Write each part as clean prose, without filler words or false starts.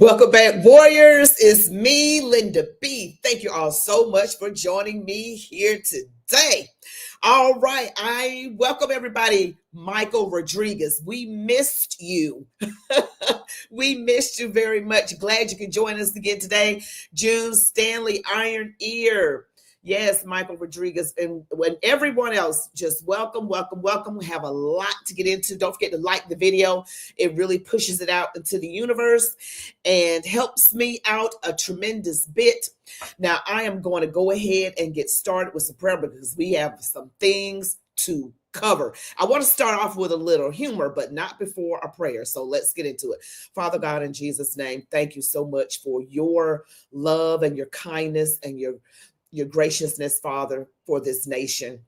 Welcome back, warriors. It's me, Linda B. Thank you all so much for joining me here today. All right, I welcome everybody. Michael Rodriguez, we missed you. We missed you very much. Glad you could join us again today. June Stanley, Iron Ear. Yes, Michael Rodriguez, and when everyone else, just welcome, welcome, welcome. We have a lot to get into. Don't forget to like the video. It really pushes it out into the universe and helps me out a tremendous bit. Now, I am going to go ahead and get started with some prayer because we have some things to cover. I want to start off with a little humor, but not before a prayer. So let's get into it. Father God, in Jesus' name, thank you so much for your love and your kindness and your graciousness, Father, for this nation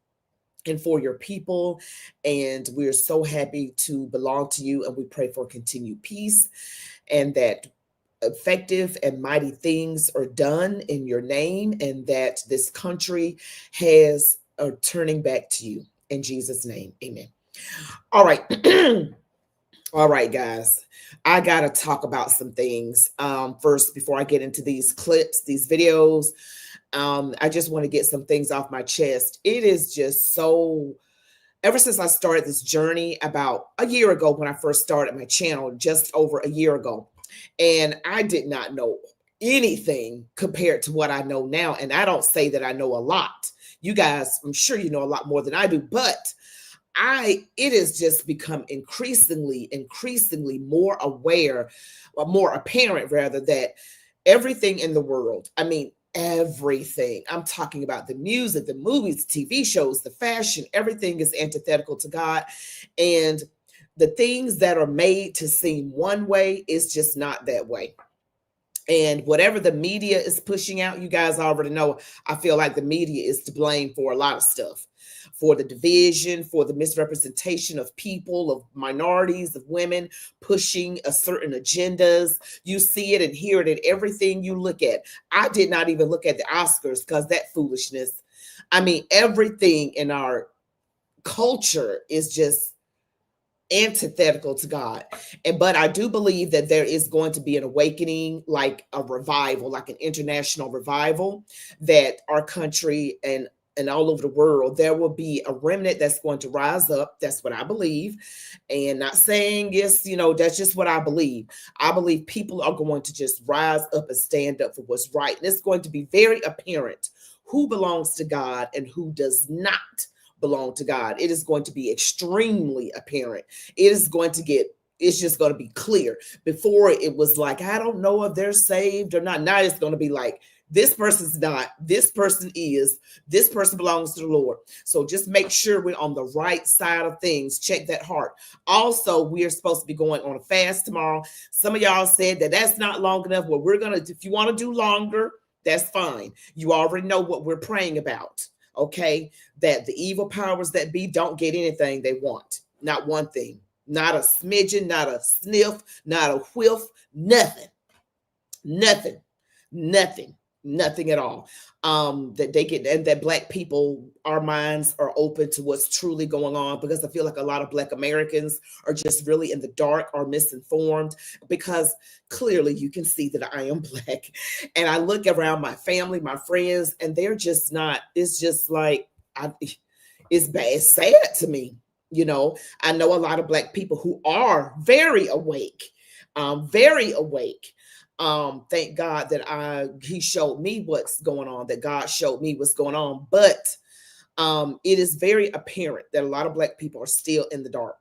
and for your people. And we're so happy to belong to you. And we pray for continued peace and that effective and mighty things are done in your name and that this country has a turning back to you. In Jesus' name, amen. All right. All right, guys. I got to talk about some things first before I get into these clips, these videos. I just want to get some things off my chest. It is just so, ever since I started this journey about a year ago when I first started my channel, just over a year ago, and I did not know anything compared to what I know now. And I don't say that I know a lot. You guys, I'm sure you know a lot more than I do, but it has just become increasingly more aware, or more apparent rather, that everything in the world, I mean, everything. I'm talking about the music, the movies, TV shows, the fashion, everything is antithetical to God. And the things that are made to seem one way is just not that way. And whatever the media is pushing out, you guys already know, I feel like the media is to blame for a lot of stuff. For the division, for the misrepresentation of people, of minorities, of women, pushing a certain agendas. You see it and hear it in everything you look at. I did not even look at the Oscars because that foolishness. I mean, everything in our culture is just antithetical to God. But I do believe that there is going to be an awakening, like a revival, like an international revival, that our country and all over the world, there will be a remnant that's going to rise up. That's what I believe. And not saying yes, that's just what I believe. I believe people are going to just rise up and stand up for what's right. And it's going to be very apparent who belongs to God and who does not belong to God. It is going to be extremely apparent. It's just going to be clear. Before it was like, I don't know if they're saved or not. Now it's going to be like, this person's not, this person is, this person belongs to the Lord. So just make sure we're on the right side of things. Check that heart. Also, we are supposed to be going on a fast tomorrow. Some of y'all said that that's not long enough. Well, if you want to do longer, that's fine. You already know what we're praying about. Okay, that the evil powers that be don't get anything they want. Not one thing, not a smidgen, not a sniff, not a whiff, nothing at all. That they get, and that Black people, our minds are open to what's truly going on, because I feel like a lot of Black Americans are just really in the dark or misinformed, because clearly you can see that I am Black. And I look around my family, my friends, and they're just not, it's just like, it's bad, it's sad to me. I know a lot of Black people who are very awake. Thank God that he showed me what's going on, that God showed me what's going on. But it is very apparent that a lot of Black people are still in the dark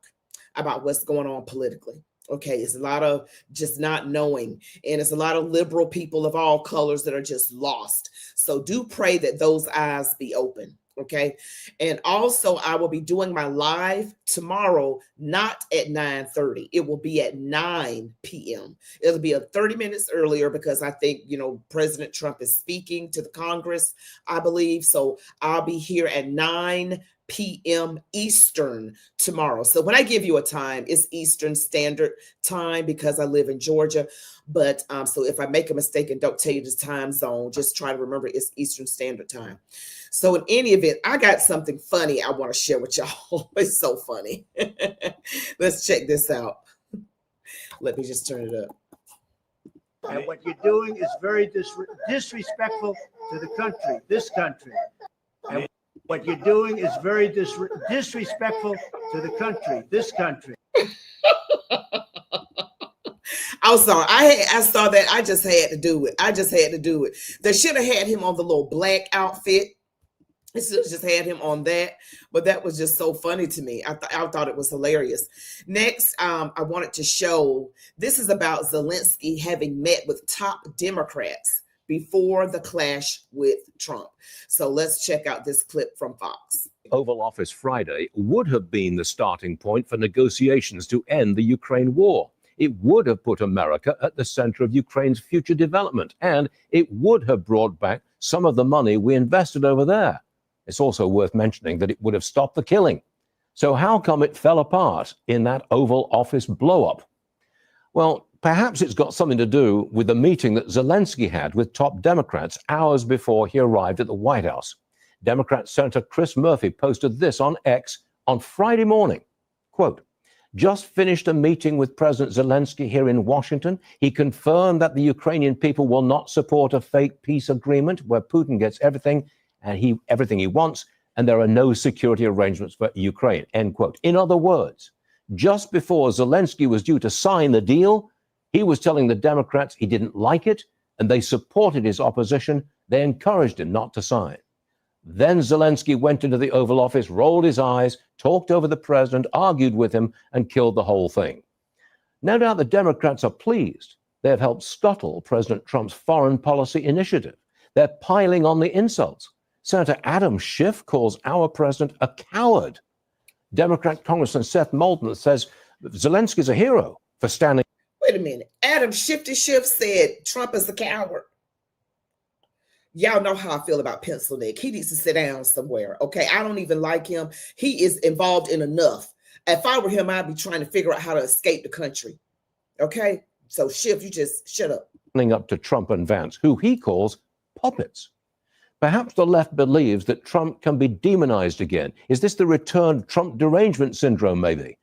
about what's going on politically. Okay, it's a lot of just not knowing. And it's a lot of liberal people of all colors that are just lost. So do pray that those eyes be open. Okay. And also, I will be doing my live tomorrow, not at 9:30. It will be at 9 p.m. It'll be 30 minutes earlier because I think, President Trump is speaking to the Congress, I believe. So I'll be here at 9 p.m. Eastern tomorrow. So when I give you a time, it's Eastern Standard Time because I live in Georgia. But so if I make a mistake and don't tell you the time zone, just try to remember it's Eastern Standard Time. So in any event, I got something funny I want to share with y'all. It's so funny. Let's check this out. Let me just turn it up. And what you're doing is very disrespectful to the country, this country. And what you're doing is very disrespectful to the country, this country. I'm sorry. I saw that. I just had to do it. I just had to do it. They should have had him on the little black outfit. It should have just had him on that. But that was just so funny to me. I thought it was hilarious. Next, I wanted to show, this is about Zelensky having met with top Democrats before the clash with Trump. So let's check out this clip from Fox. Oval Office Friday would have been the starting point for negotiations to end the Ukraine war. It would have put America at the center of Ukraine's future development, and it would have brought back some of the money we invested over there. It's also worth mentioning that it would have stopped the killing. So how come it fell apart in that Oval Office blow-up? Well, perhaps it's got something to do with the meeting that Zelensky had with top Democrats hours before he arrived at the White House. Democrat Senator Chris Murphy posted this on X on Friday morning. Quote, "Just finished a meeting with President Zelensky here in Washington. He confirmed that the Ukrainian people will not support a fake peace agreement where Putin gets everything he wants, and there are no security arrangements for Ukraine," end quote. In other words, just before Zelensky was due to sign the deal, he was telling the Democrats he didn't like it, and they supported his opposition. They encouraged him not to sign. Then Zelensky went into the Oval Office, rolled his eyes, talked over the president, argued with him, and killed the whole thing. No doubt the Democrats are pleased. They have helped scuttle President Trump's foreign policy initiative. They're piling on the insults. Senator Adam Schiff calls our president a coward. Democrat Congressman Seth Moulton says Zelensky's a hero for standing. Wait a minute. Adam Schiff said Trump is a coward. Y'all know how I feel about Pencil Neck. He needs to sit down somewhere. Okay. I don't even like him. He is involved in enough. If I were him, I'd be trying to figure out how to escape the country. Okay. So Schiff, you just shut up. Up to Trump and Vance, who he calls puppets. Perhaps the left believes that Trump can be demonized again. Is this the return Trump derangement syndrome, maybe?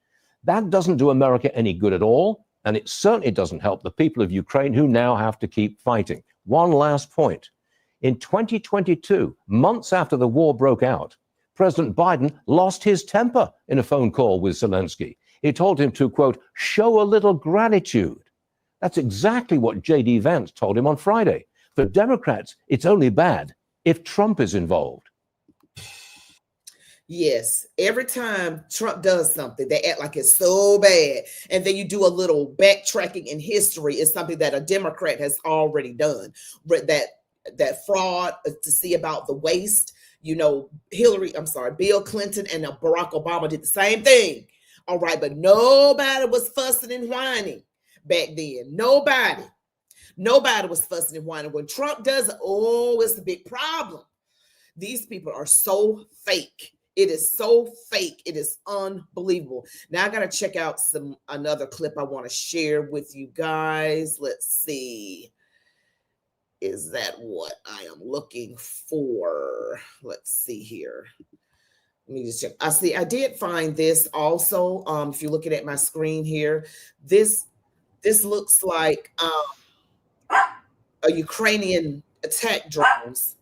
That doesn't do America any good at all, and it certainly doesn't help the people of Ukraine who now have to keep fighting. One last point. In 2022, months after the war broke out, President Biden lost his temper in a phone call with Zelensky. He told him to, quote, "show a little gratitude." That's exactly what J.D. Vance told him on Friday. For Democrats, it's only bad if Trump is involved. Yes, every time Trump does something, they act like it's so bad. And then you do a little backtracking in history. It's something that a Democrat has already done. That fraud to see about the waste, Bill Clinton and Barack Obama did the same thing. All right, but nobody was fussing and whining back then. Nobody was fussing and whining. When Trump does it, it's a big problem. These people are so fake. It is so fake. It is unbelievable. Now I got to check out another clip I want to share with you guys. Let's see. Is that what I am looking for? Let's see here. Let me just check. I did find this also. If you're looking at my screen here, this looks like a Ukrainian attack drones.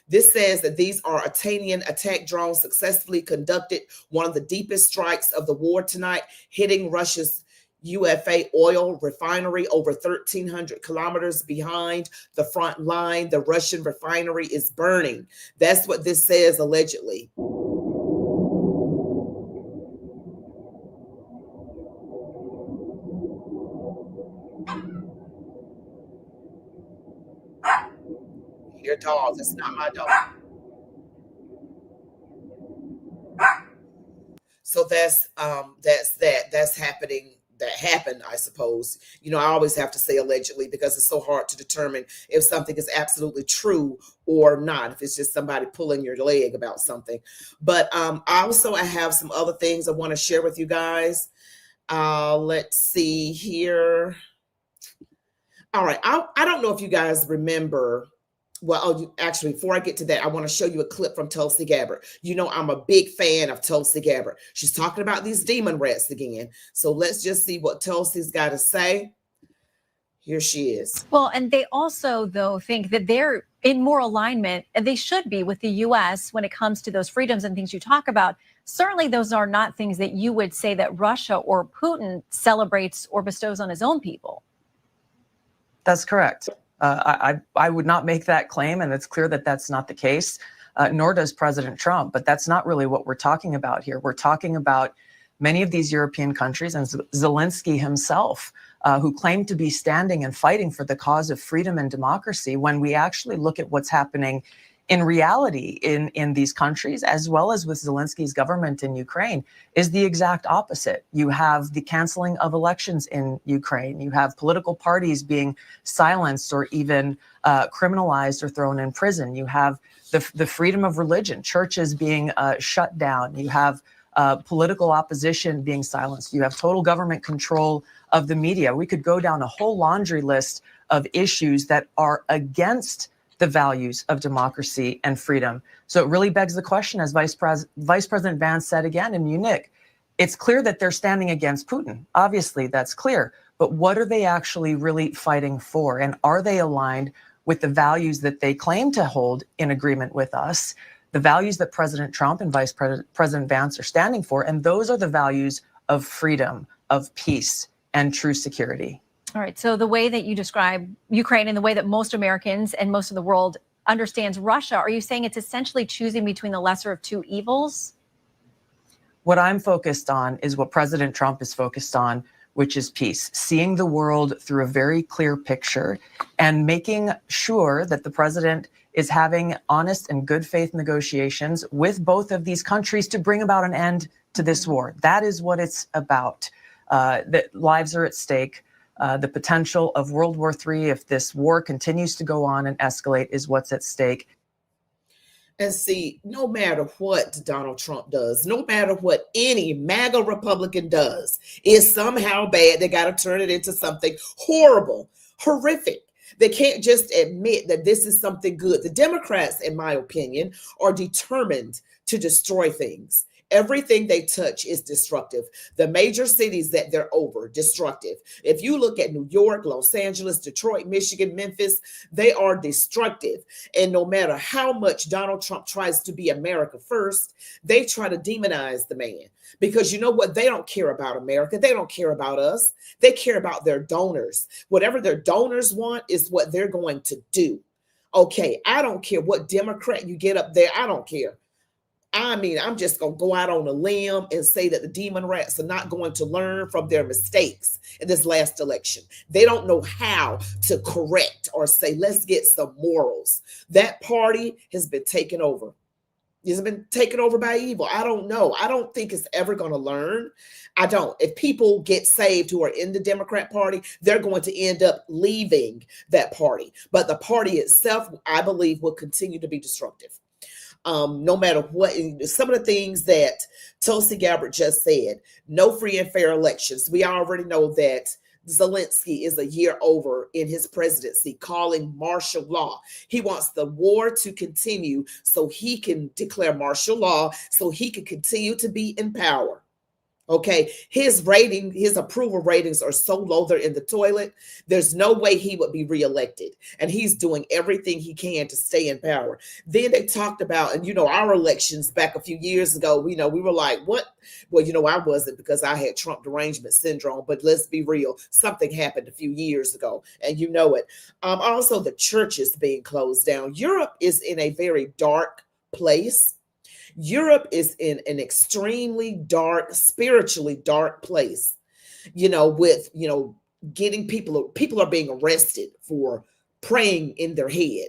This says that these are Iranian attack drones successfully conducted one of the deepest strikes of the war tonight, hitting Russia's UFA oil refinery over 1,300 kilometers behind the front line. The Russian refinery is burning. That's what this says, allegedly. Your dog, that's not my dog. So that's happening. That happened, I suppose. I always have to say allegedly because it's so hard to determine if something is absolutely true or not, if it's just somebody pulling your leg about something. But also I have some other things I want to share with you guys. Let's see here. All right. I don't know if you guys remember Well, actually, before I get to that, I want to show you a clip from Tulsi Gabbard. You know, I'm a big fan of Tulsi Gabbard. She's talking about these demon rats again. So let's just see what Tulsi's got to say. Here she is. Well, and they also, though, think that they're in more alignment, and they should be, with the U.S. when it comes to those freedoms and things you talk about. Certainly, those are not things that you would say that Russia or Putin celebrates or bestows on his own people. That's correct. I would not make that claim, and it's clear that that's not the case, nor does President Trump. But that's not really what we're talking about here. We're talking about many of these European countries and Zelenskyy himself, who claim to be standing and fighting for the cause of freedom and democracy, when we actually look at what's happening in reality in these countries, as well as with Zelensky's government in Ukraine, is the exact opposite. You have the canceling of elections in Ukraine. You have political parties being silenced or even criminalized or thrown in prison. You have the freedom of religion, churches being shut down. You have political opposition being silenced. You have total government control of the media. We could go down a whole laundry list of issues that are against the values of democracy and freedom. So it really begs the question, as Vice President Vance said again in Munich, it's clear that they're standing against Putin. Obviously, that's clear. But what are they actually really fighting for? And are they aligned with the values that they claim to hold in agreement with us, the values that President Trump and Vice President Vance are standing for? And those are the values of freedom, of peace, and true security. All right. So the way that you describe Ukraine and the way that most Americans and most of the world understands Russia, are you saying it's essentially choosing between the lesser of two evils? What I'm focused on is what President Trump is focused on, which is peace, seeing the world through a very clear picture and making sure that the president is having honest and good faith negotiations with both of these countries to bring about an end to this war. That is what it's about. That lives are at stake. The potential of World War III, if this war continues to go on and escalate, is what's at stake. And see, no matter what Donald Trump does, no matter what any MAGA Republican does, is somehow bad. They got to turn it into something horrible, horrific. They can't just admit that this is something good. The Democrats, in my opinion, are determined to destroy things. Everything they touch is destructive. The major cities that they're over, destructive. If you look at New York, Los Angeles, Detroit, Michigan, Memphis, they are destructive. And no matter how much Donald Trump tries to be America first, they try to demonize the man. Because you know what? They don't care about America. They don't care about us. They care about their donors. Whatever their donors want is what they're going to do. Okay, I don't care what Democrat you get up there. I don't care. I mean, I'm just going to go out on a limb and say that the demon rats are not going to learn from their mistakes in this last election. They don't know how to correct or say, let's get some morals. That party has been taken over. It's been taken over by evil. I don't know. I don't think it's ever going to learn. I don't. If people get saved who are in the Democrat Party, they're going to end up leaving that party. But the party itself, I believe, will continue to be destructive. No matter what, some of the things that Tulsi Gabbard just said, no free and fair elections. We already know that Zelenskyy is a year over in his presidency, calling martial law. He wants the war to continue so he can declare martial law, so he can continue to be in power. Okay, his approval ratings are so low, they're in the toilet. There's no way he would be reelected. And he's doing everything he can to stay in power. Then they talked about, and our elections back a few years ago, we were like, what? Well, I wasn't, because I had Trump derangement syndrome, but let's be real. Something happened a few years ago, and you know it. Also, the churches being closed down. Europe is in a very dark place. Europe is in an extremely dark, spiritually dark place, with, getting people are being arrested for praying in their head.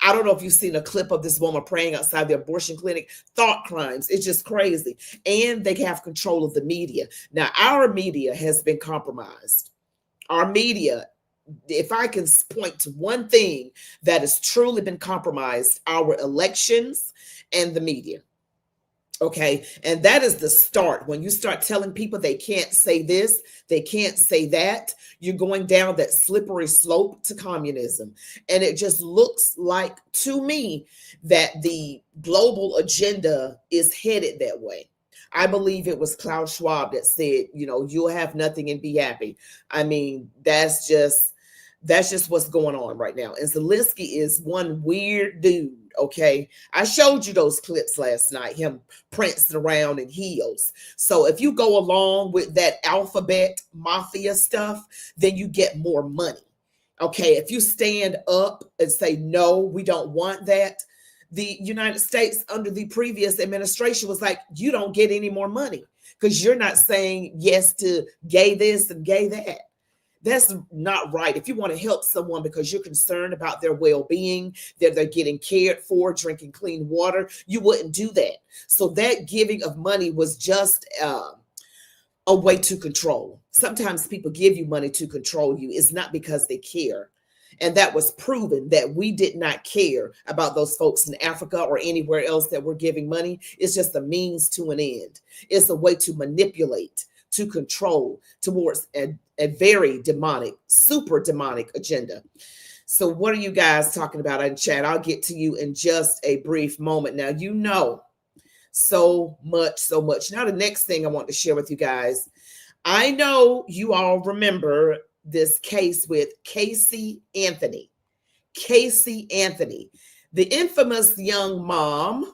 I don't know if you've seen a clip of this woman praying outside the abortion clinic. Thought crimes. It's just crazy. And they have control of the media. Now, our media has been compromised. Our media, if I can point to one thing that has truly been compromised, our elections and the media. Okay. And that is the start. When you start telling people they can't say this, they can't say that, you're going down that slippery slope to communism. And it just looks like to me that the global agenda is headed that way. I believe it was Klaus Schwab that said, you'll have nothing and be happy. I mean, that's just what's going on right now. And Zelensky is one weird dude. Okay. I showed you those clips last night, him prancing around in heels. So if you go along with that alphabet mafia stuff, then you get more money. Okay. If you stand up and say, no, we don't want that. The United States under the previous administration was like, you don't get any more money because you're not saying yes to gay this and gay that. That's not right. If you want to help someone because you're concerned about their well-being, that they're getting cared for, drinking clean water, you wouldn't do that. So that giving of money was just a way to control. Sometimes people give you money to control you. It's not because they care. And that was proven that we did not care about those folks in Africa or anywhere else that we're giving money. It's just a means to an end. It's a way to manipulate, to control towards a very demonic, super demonic agenda. So what are you guys talking about in chat? I'll get to you in just a brief moment. Now, so much. Now, the next thing I want to share with you guys, I know you all remember this case with Casey Anthony, the infamous young mom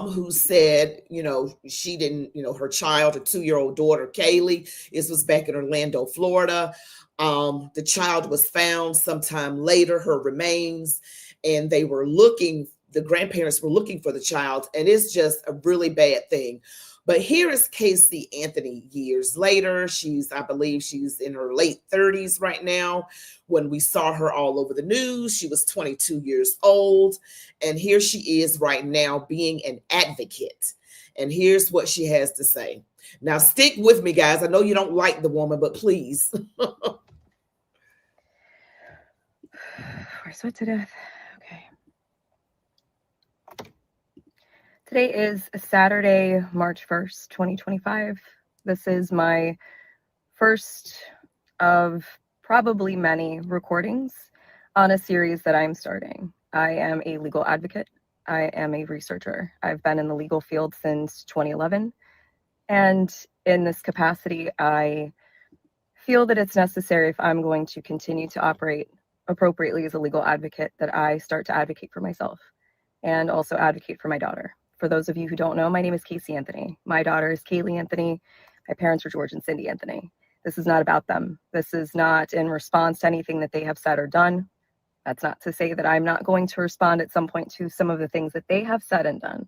who said, she didn't, her child, her 2-year-old daughter, Kaylee, this was back in Orlando, Florida. The child was found sometime later, her remains, and the grandparents were looking for the child, and it's just a really bad thing. But here is Casey Anthony years later. I believe she's in her late 30s right now. When we saw her all over the news, she was 22 years old. And here she is right now being an advocate. And here's what she has to say. Now, stick with me, guys. I know you don't like the woman, but please. I sweat to death. Okay. Today is Saturday, March 1st, 2025. This is my first of probably many recordings on a series that I'm starting. I am a legal advocate. I am a researcher. I've been in the legal field since 2011. And in this capacity, I feel that it's necessary, if I'm going to continue to operate appropriately as a legal advocate, that I start to advocate for myself and also advocate for my daughter. For those of you who don't know, my name is Casey Anthony. My daughter is Kaylee Anthony. My parents are George and Cindy Anthony. This is not about them. This is not in response to anything that they have said or done. That's not to say that I'm not going to respond at some point to some of the things that they have said and done.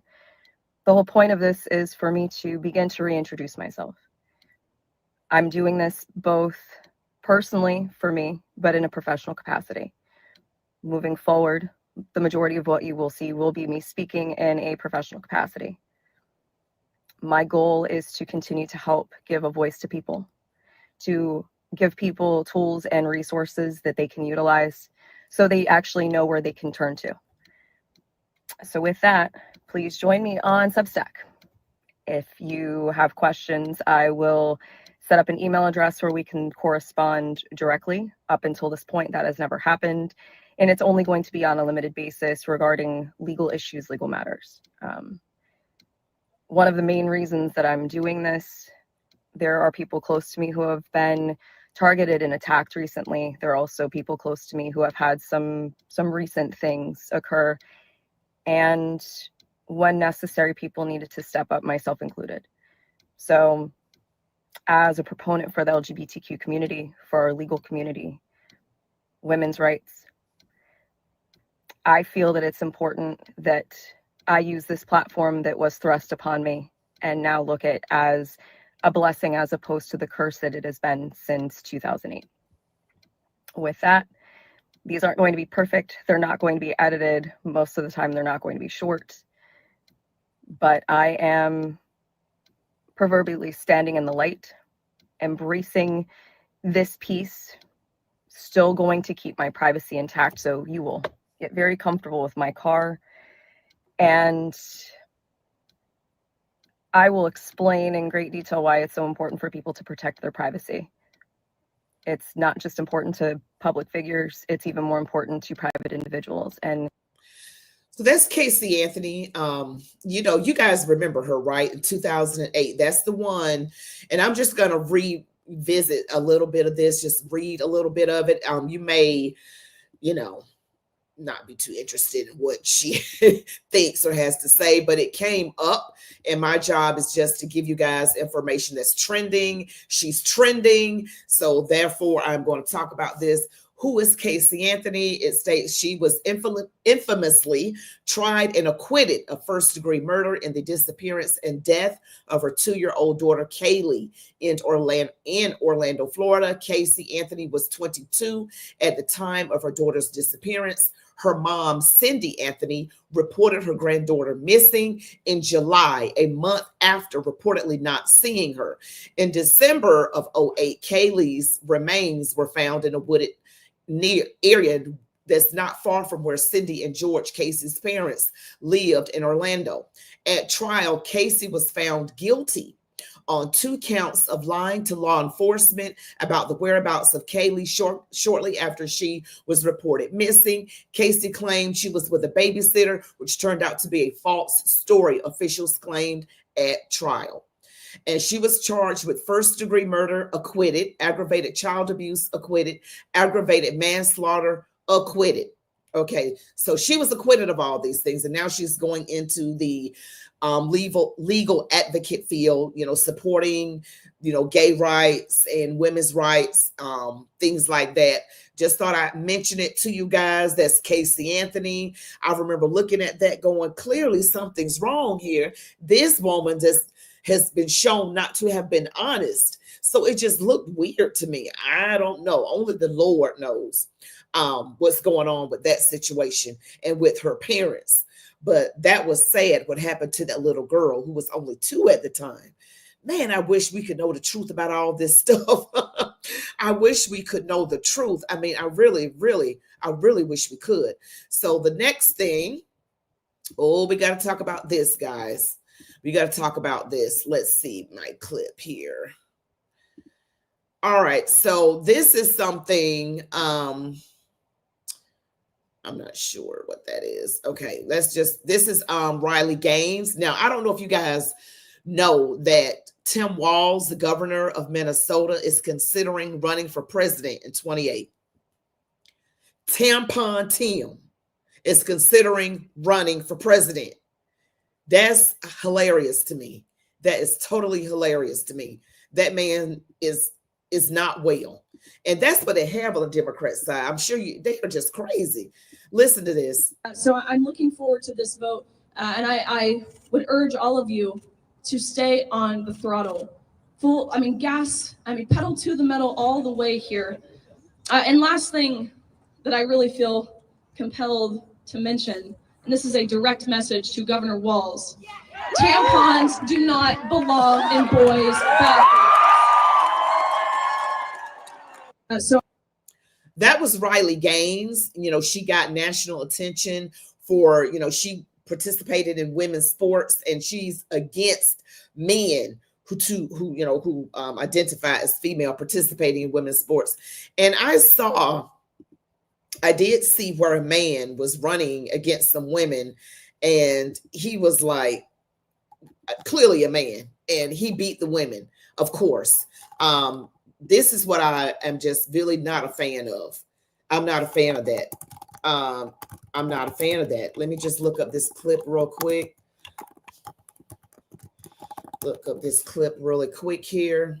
The whole point of this is for me to begin to reintroduce myself. I'm doing this both personally for me, but in a professional capacity. Moving forward, the majority of what you will see will be me speaking in a professional capacity. My goal is to continue to help give a voice to people, to give people tools and resources that they can utilize so they actually know where they can turn to. So with that, please join me on Substack. If you have questions, I will set up an email address where we can correspond directly. Up until this point, that has never happened. And it's only going to be on a limited basis regarding legal issues, legal matters. One of the main reasons that I'm doing this, there are people close to me who have been targeted and attacked recently. There are also people close to me who have had some recent things occur. And when necessary, people needed to step up, myself included. So as a proponent for the LGBTQ community, for our legal community, women's rights, I feel that it's important that I use this platform that was thrust upon me and now look at as a blessing as opposed to the curse that it has been since 2008. With that, these aren't going to be perfect. They're not going to be edited. Most of the time, they're not going to be short. But I am proverbially standing in the light, embracing this piece, still going to keep my privacy intact. So you will get very comfortable with my car. And I will explain in great detail why it's so important for people to protect their privacy. It's not just important to public figures, it's even more important to private individuals. And so that's Casey Anthony. You know, you guys remember her, right? In 2008. That's the one. And I'm just going to revisit a little bit of this, just read a little bit of it. You may, you know, not be too interested in what she thinks or has to say, but it came up, and my job is just to give you guys information that's trending. She's trending, so therefore I'm going to talk about this. Who is Casey Anthony? It states she was infamously tried and acquitted of first-degree murder in the disappearance and death of her 2-year-old daughter, Kaylee, in Orlando, Florida. Casey Anthony was 22 at the time of her daughter's disappearance. Her mom, Cindy Anthony, reported her granddaughter missing in July, a month after reportedly not seeing her. In December of 2008, Kaylee's remains were found in a wooded area that's not far from where Cindy and George, Casey's parents, lived in Orlando. At trial, Casey was found guilty on 2 counts of lying to law enforcement about the whereabouts of Kaylee shortly after she was reported missing. Casey claimed she was with a babysitter, which turned out to be a false story, officials claimed at trial. And she was charged with first-degree murder, acquitted, aggravated child abuse, acquitted, aggravated manslaughter, acquitted. Okay, so she was acquitted of all these things, and now she's going into the legal advocate field, you know, supporting, you know, gay rights and women's rights, things like that. Just thought I'd mention it to you guys. That's Casey Anthony. I remember looking at that going, clearly something's wrong here. This woman just has been shown not to have been honest. So it just looked weird to me. I don't know. Only the Lord knows what's going on with that situation and with her parents. But that was sad what happened to that little girl who was only 2 at the time. Man, I wish we could know the truth about all this stuff. I wish we could know the truth. I mean, I really wish we could. So the next thing, we got to talk about this, guys. We got to talk about this. Let's see my clip here. All right. So this is something, I'm not sure what that is. Okay. This is Riley Gaines. Now, I don't know if you guys know that Tim Walz, the governor of Minnesota, is considering running for president in 2028. Tampon Tim is considering running for president. That's hilarious to me. That is totally hilarious to me. That man is not well. And that's what they have on the Democrat side. I'm sure they are just crazy. Listen to this. So I'm looking forward to this vote. And I would urge all of you to stay on the throttle. Pedal to the metal all the way here. And last thing that I really feel compelled to mention, and this is a direct message to Governor Walz. Tampons do not belong in boys' bathrooms. That was Riley Gaines. You know, she got national attention for, you know, she participated in women's sports, and she's against men who identify as female participating in women's sports. And I did see where a man was running against some women, and he was like clearly a man, and he beat the women, of course. This is what I am just really not a fan of. I'm not a fan of that. I'm not a fan of that. Let me just look up this clip real quick. Look up this clip really quick here.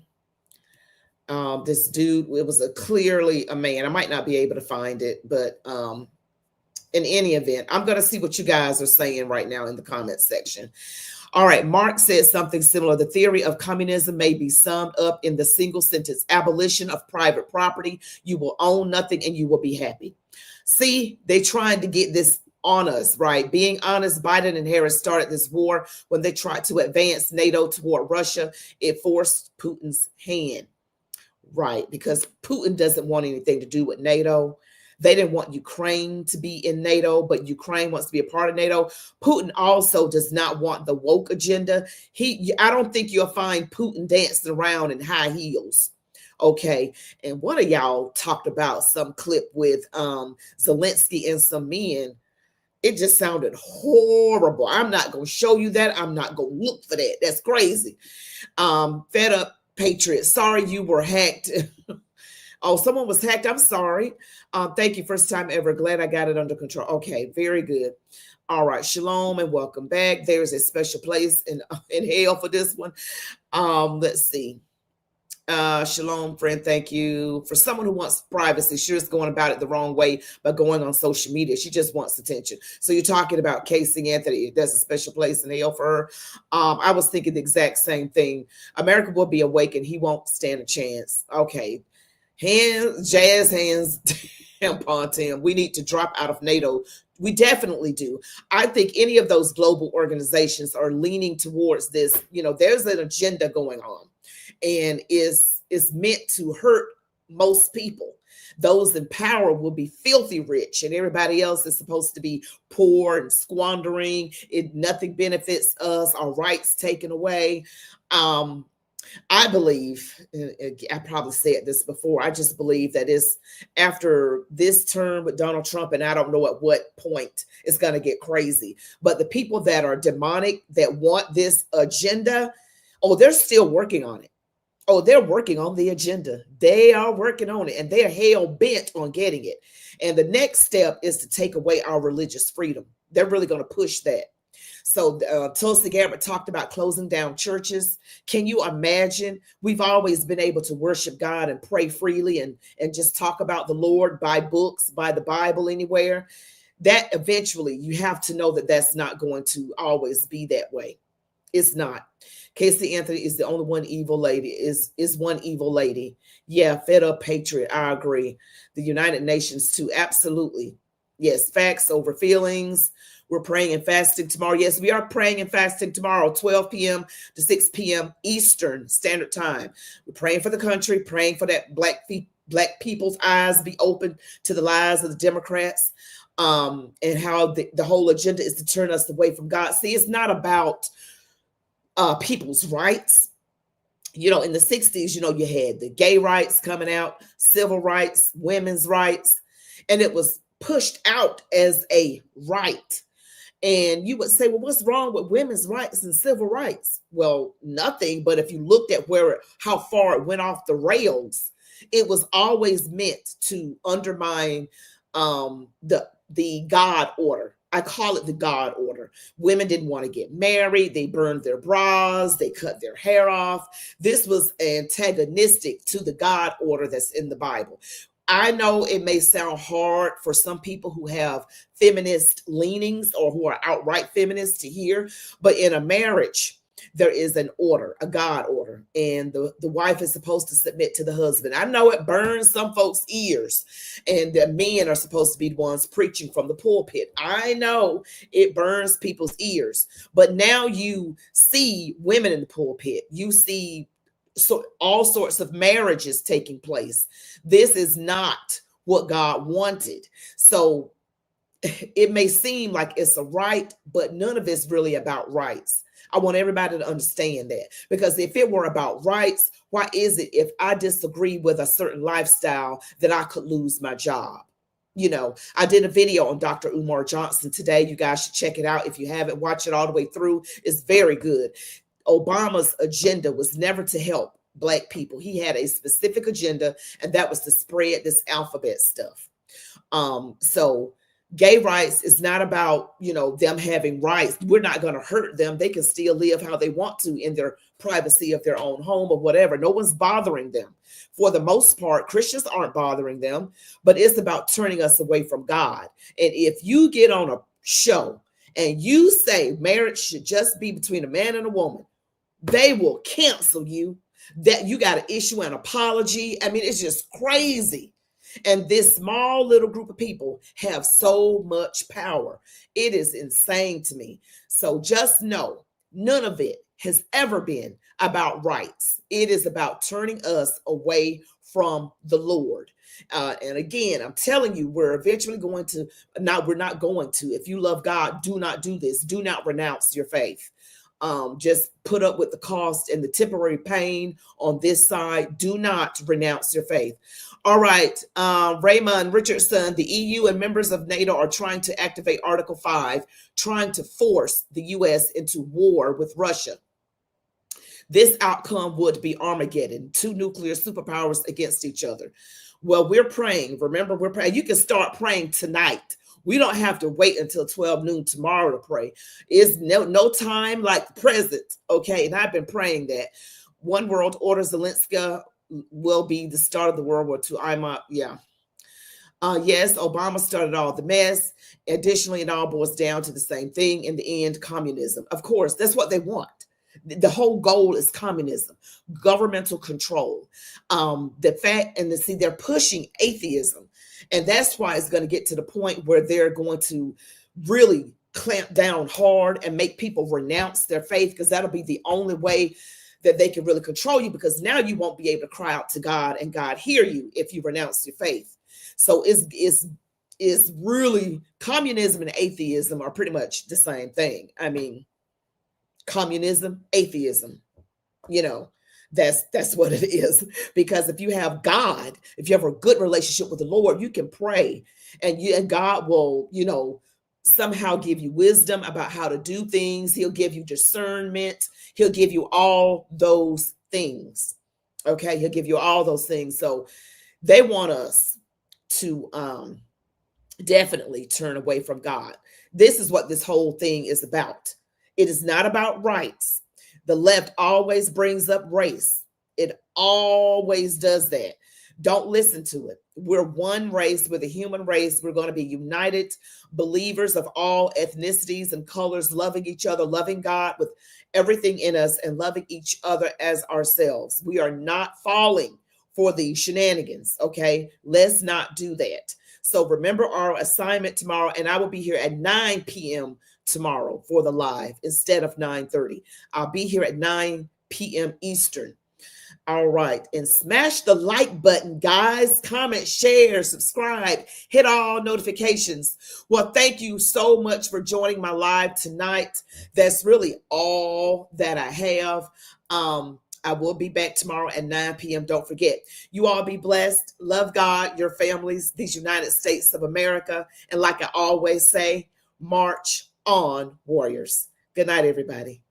This dude, it was clearly a man. I might not be able to find it, but in any event, I'm going to see what you guys are saying right now in the comment section. All right, Mark says something similar. The theory of communism may be summed up in the single sentence: abolition of private property. You will own nothing and you will be happy. See, they're trying to get this on us, right? Being honest, Biden and Harris started this war when they tried to advance NATO toward Russia. It forced Putin's hand, right? Because Putin doesn't want anything to do with NATO. They didn't want Ukraine to be in NATO, but Ukraine wants to be a part of NATO. Putin also does not want the woke agenda. I don't think you'll find Putin dancing around in high heels. Okay. And one of y'all talked about some clip with Zelensky and some men. It just sounded horrible. I'm not going to show you that. I'm not going to look for that. That's crazy. Fed up patriot. Sorry you were hacked. Oh, someone was hacked. I'm sorry. Thank you. First time ever. Glad I got it under control. Okay, very good. All right. Shalom and welcome back. There's a special place in hell for this one. Let's see. Shalom, friend. Thank you. For someone who wants privacy, she was going about it the wrong way by going on social media. She just wants attention. So you're talking about Casey Anthony. There's a special place in hell for her. I was thinking the exact same thing. America will be awakened. He won't stand a chance. Okay. Jazz hands, tampon Tim. We need to drop out of NATO. We definitely do. I think any of those global organizations are leaning towards this. You know, there's an agenda going on, and is meant to hurt most people. Those in power will be filthy rich, and everybody else is supposed to be poor and squandering. Nothing benefits us. Our rights taken away. I believe, I probably said this before, I just believe that it's after this term with Donald Trump, and I don't know at what point it's going to get crazy. But the people that are demonic, that want this agenda, they're still working on it. They're working on the agenda. They are working on it, and they're hell bent on getting it. And the next step is to take away our religious freedom. They're really going to push that. So Tulsi Gabbard talked about closing down churches. Can you imagine? We've always been able to worship God and pray freely and just talk about the Lord, buy books, buy the Bible anywhere. That eventually you have to know that that's not going to always be that way. It's not. Casey Anthony is the only one evil lady, is one evil lady. Yeah, fed up patriot. I agree. The United Nations too. Absolutely. Yes, facts over feelings. We're praying and fasting tomorrow. Yes, we are praying and fasting tomorrow, 12 p.m. to 6 p.m. Eastern Standard Time. We're praying for the country, praying for that black people's eyes be open to the lies of the Democrats, and how the whole agenda is to turn us away from God. See, it's not about people's rights. You know, in the 60s, you know, you had the gay rights coming out, civil rights, women's rights, and it was pushed out as a right. And you would say, well, what's wrong with women's rights and civil rights? Well, nothing. But if you looked at how far it went off the rails, it was always meant to undermine the God order. I call it the God order. Women didn't want to get married. They burned their bras. They cut their hair off. This was antagonistic to the God order that's in the Bible. I know it may sound hard for some people who have feminist leanings or who are outright feminists to hear, but in a marriage, there is an order, a God order, and the wife is supposed to submit to the husband. I know it burns some folks' ears, and the men are supposed to be the ones preaching from the pulpit. I know it burns people's ears, but now you see women in the pulpit. You see all sorts of marriages taking place. This is not what God wanted. So it may seem like it's a right, but none of it's really about rights. I want everybody to understand that, because if it were about rights, why is it if I disagree with a certain lifestyle that I could lose my job? You know, I did a video on Dr. Umar Johnson today. You guys should check it out. If you haven't, watch it all the way through. It's very good. Obama's agenda was never to help Black people. He had a specific agenda, and that was to spread this alphabet stuff. So gay rights is not about, you know, them having rights. We're not going to hurt them. They can still live how they want to in their privacy of their own home or whatever. No one's bothering them. For the most part, Christians aren't bothering them, but it's about turning us away from God. And if you get on a show and you say marriage should just be between a man and a woman, they will cancel you. That you got to issue an apology. I mean, it's just crazy. And this small little group of people have so much power. It is insane to me. So just know, none of it has ever been about rights. It is about turning us away from the Lord. And again, I'm telling you, we're eventually going to, we're not going to. If you love God, do not do this. Do not renounce your faith. Just put up with the cost and the temporary pain on this side. Do not renounce your faith. All right. Raymond Richardson, the EU and members of NATO are trying to activate Article 5, trying to force the U.S. into war with Russia. This outcome would be Armageddon, two nuclear superpowers against each other. Well, we're praying. Remember, we're praying. You can start praying tonight. We don't have to wait until 12 noon tomorrow to pray. It's no time like the present, okay? And I've been praying that. One world order, Zelenskyy will be the start of the World War II. Yes, Obama started all the mess. Additionally, it all boils down to the same thing in the end, communism. Of course, that's what they want. The whole goal is communism, governmental control. They're pushing atheism. And that's why it's going to get to the point where they're going to really clamp down hard and make people renounce their faith, because that'll be the only way that they can really control you, because now you won't be able to cry out to God and God hear you if you renounce your faith. So it's really, communism and atheism are pretty much the same thing. I mean, communism, atheism, that's what it is. Because if you have God, if you have a good relationship with the Lord, you can pray and God will, somehow give you wisdom about how to do things. He'll give you discernment. He'll give you all those things. Okay. He'll give you all those things. So they want us to definitely turn away from God. This is what this whole thing is about. It is not about rights. The left always brings up race. It always does that. Don't listen to it. We're one race. We're the human race. We're going to be united believers of all ethnicities and colors, loving each other, loving God with everything in us, and loving each other as ourselves. We are not falling for the shenanigans. Okay. Let's not do that. So remember our assignment tomorrow, and I will be here at 9 p.m. tomorrow for the live instead of 9:30. I'll be here at 9 p.m. Eastern. All right. And smash the like button, guys. Comment, share, subscribe, hit all notifications. Well, thank you so much for joining my live tonight. That's really all that I have. I will be back tomorrow at 9 p.m. Don't forget. You all be blessed. Love God, your families, these United States of America. And like I always say, march on, warriors. Good night, everybody.